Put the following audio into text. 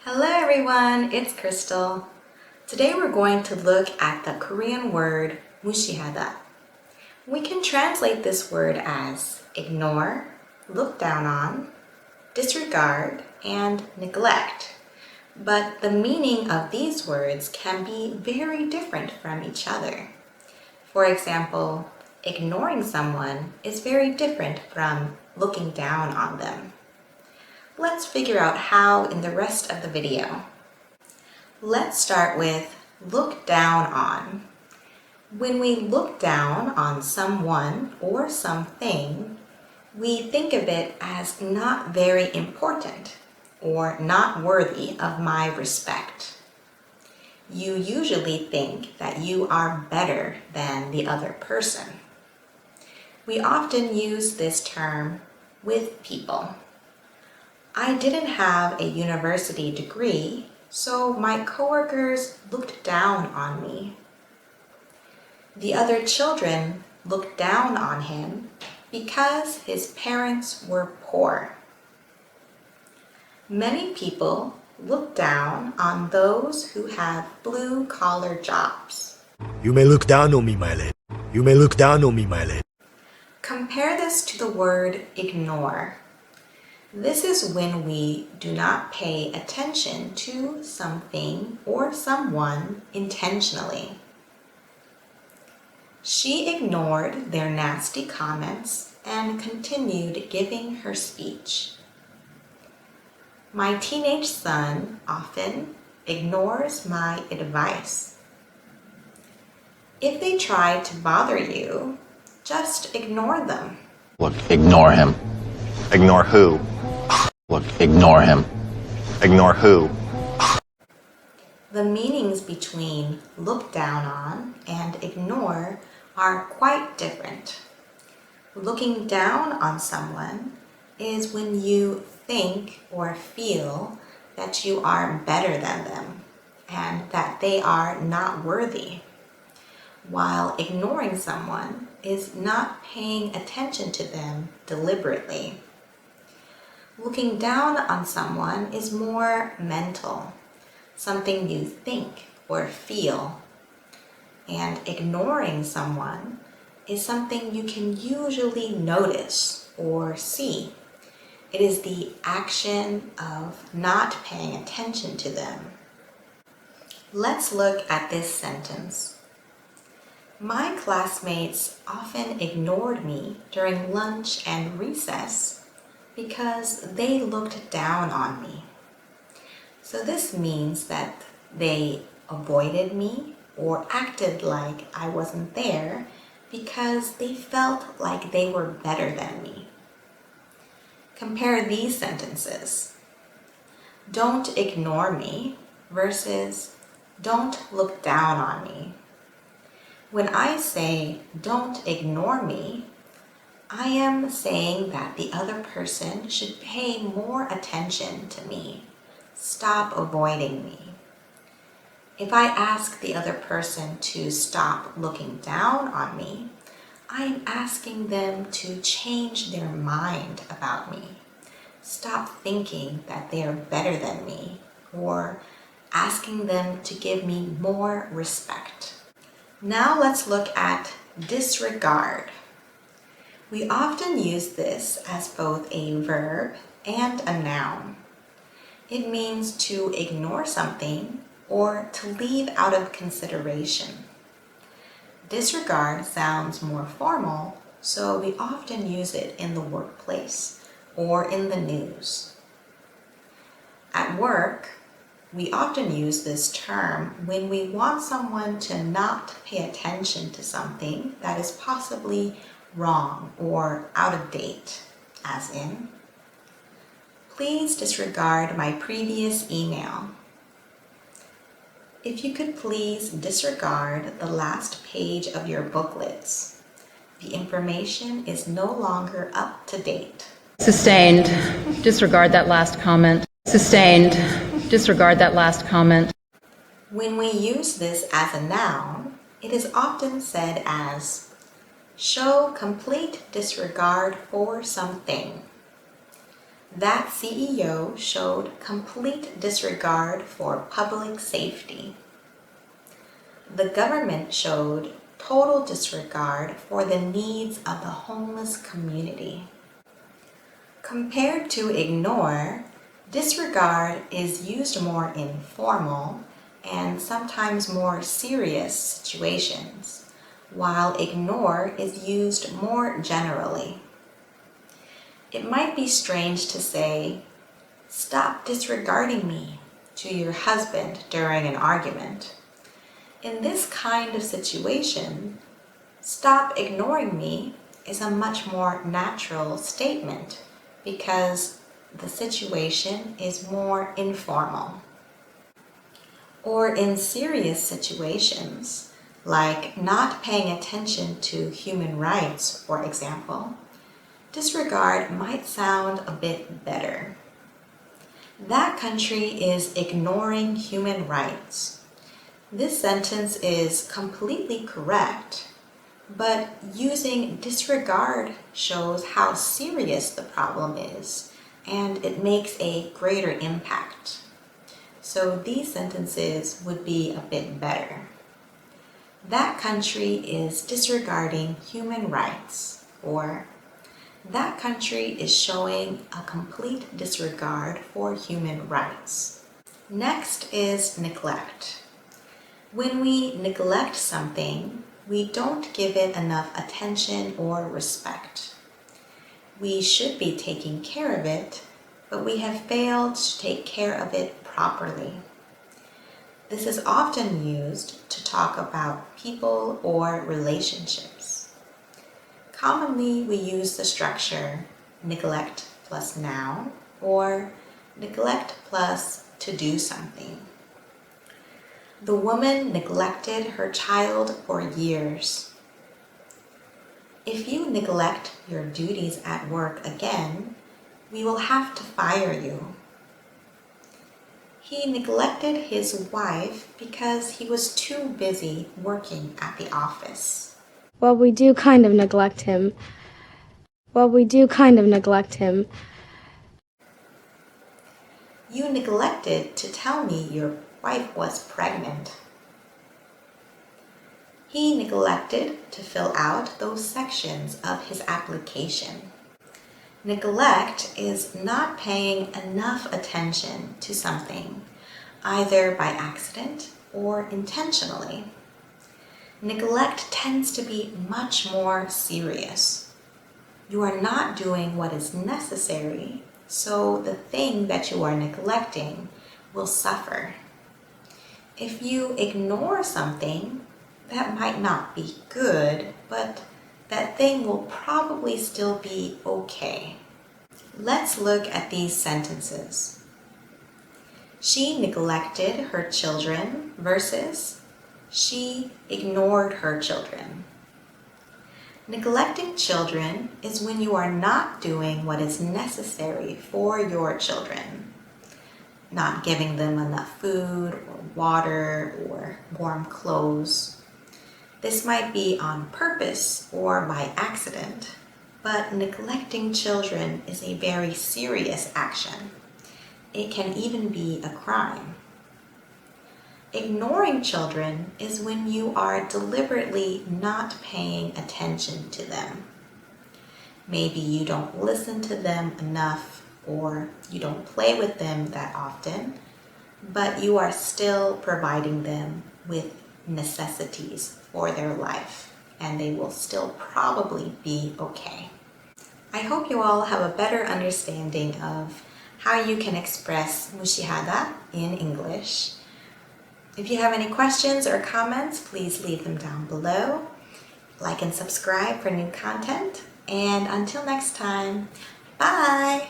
Hello everyone, it's Crystal. Today we're going to look at the Korean word 무시하다. We can translate this word as ignore, look down on, disregard, and neglect. But the meaning of these words can be very different from each other. For example, ignoring someone is very different from looking down on them. Let's figure out how in the rest of the video. Let's start with look down on. When we look down on someone or something, we think of it as not very important or not worthy of my respect. You usually think that you are better than the other person. We often use this term with people. I didn't have a university degree, so my coworkers looked down on me. The other children looked down on him because his parents were poor. Many people look down on those who have blue-collar jobs. You may look down on me, my lady. You may look down on me, my lady. Compare this to the word ignore. This is when we do not pay attention to something or someone intentionally. She ignored their nasty comments and continued giving her speech. My teenage son often ignores my advice. If they try to bother you, just ignore them. Look, ignore him. Ignore who? Look, ignore him. Ignore who? The meanings between look down on and ignore are quite different. Looking down on someone is when you think or feel that you are better than them and that they are not worthy, while ignoring someone is not paying attention to them deliberately. Looking down on someone is more mental, something you think or feel. And ignoring someone is something you can usually notice or see. It is the action of not paying attention to them. Let's look at this sentence. My classmates often ignored me during lunch and recess because they looked down on me. So this means that they avoided me or acted like I wasn't there because they felt like they were better than me. Compare these sentences. Don't ignore me versus don't look down on me. When I say don't ignore me, I am saying that the other person should pay more attention to me. Stop avoiding me. If I ask the other person to stop looking down on me, I am asking them to change their mind about me. Stop thinking that they are better than me, or asking them to give me more respect. Now let's look at disregard. We often use this as both a verb and a noun. It means to ignore something or to leave out of consideration. Disregard sounds more formal, so we often use it in the workplace or in the news. At work, we often use this term when we want someone to not pay attention to something that is possibly wrong or out of date, as in, please disregard my previous email. If you could please disregard the last page of your booklets. The information is no longer up to date. Sustained. Disregard that last comment. Sustained. Disregard that last comment. When we use this as a noun, it is often said as show complete disregard for something. that CEO showed complete disregard for public safety. The government showed total disregard for the needs of the homeless community. Compared to ignore, disregard is used more in formal and sometimes more serious situations, while ignore is used more generally. It might be strange to say, "Stop disregarding me," to your husband during an argument. In this kind of situation, "Stop ignoring me" is a much more natural statement because the situation is more informal. Or in serious situations, like not paying attention to human rights, for example, disregard might sound a bit better. That country is ignoring human rights. This sentence is completely correct, but using disregard shows how serious the problem is, and it makes a greater impact. So these sentences would be a bit better. That country is disregarding human rights, or that country is showing a complete disregard for human rights. Next is neglect. When we neglect something, we don't give it enough attention or respect. We should be taking care of it, but we have failed to take care of it properly. This is often used to talk about people or relationships. Commonly, we use the structure neglect plus noun or neglect plus to do something. The woman neglected her child for years. If you neglect your duties at work again, we will have to fire you. He neglected his wife because he was too busy working at the office. Well, we do kind of neglect him. You neglected to tell me your wife was pregnant. He neglected to fill out those sections of his application. Neglect is not paying enough attention to something, either by accident or intentionally. Neglect tends to be much more serious. You are not doing what is necessary, so the thing that you are neglecting will suffer. If you ignore something, that might not be good, but that thing will probably still be okay. Let's look at these sentences. She neglected her children versus she ignored her children. Neglecting children is when you are not doing what is necessary for your children. Not giving them enough food or water or warm clothes. This might be on purpose or by accident, but neglecting children is a very serious action. It can even be a crime. Ignoring children is when you are deliberately not paying attention to them. Maybe you don't listen to them enough or you don't play with them that often, but you are still providing them with necessities for their life, and they will still probably be okay. I hope you all have a better understanding of how you can express 무시하다 in English. If you have any questions or comments, please leave them down below. Like and subscribe for new content, and until next time, bye!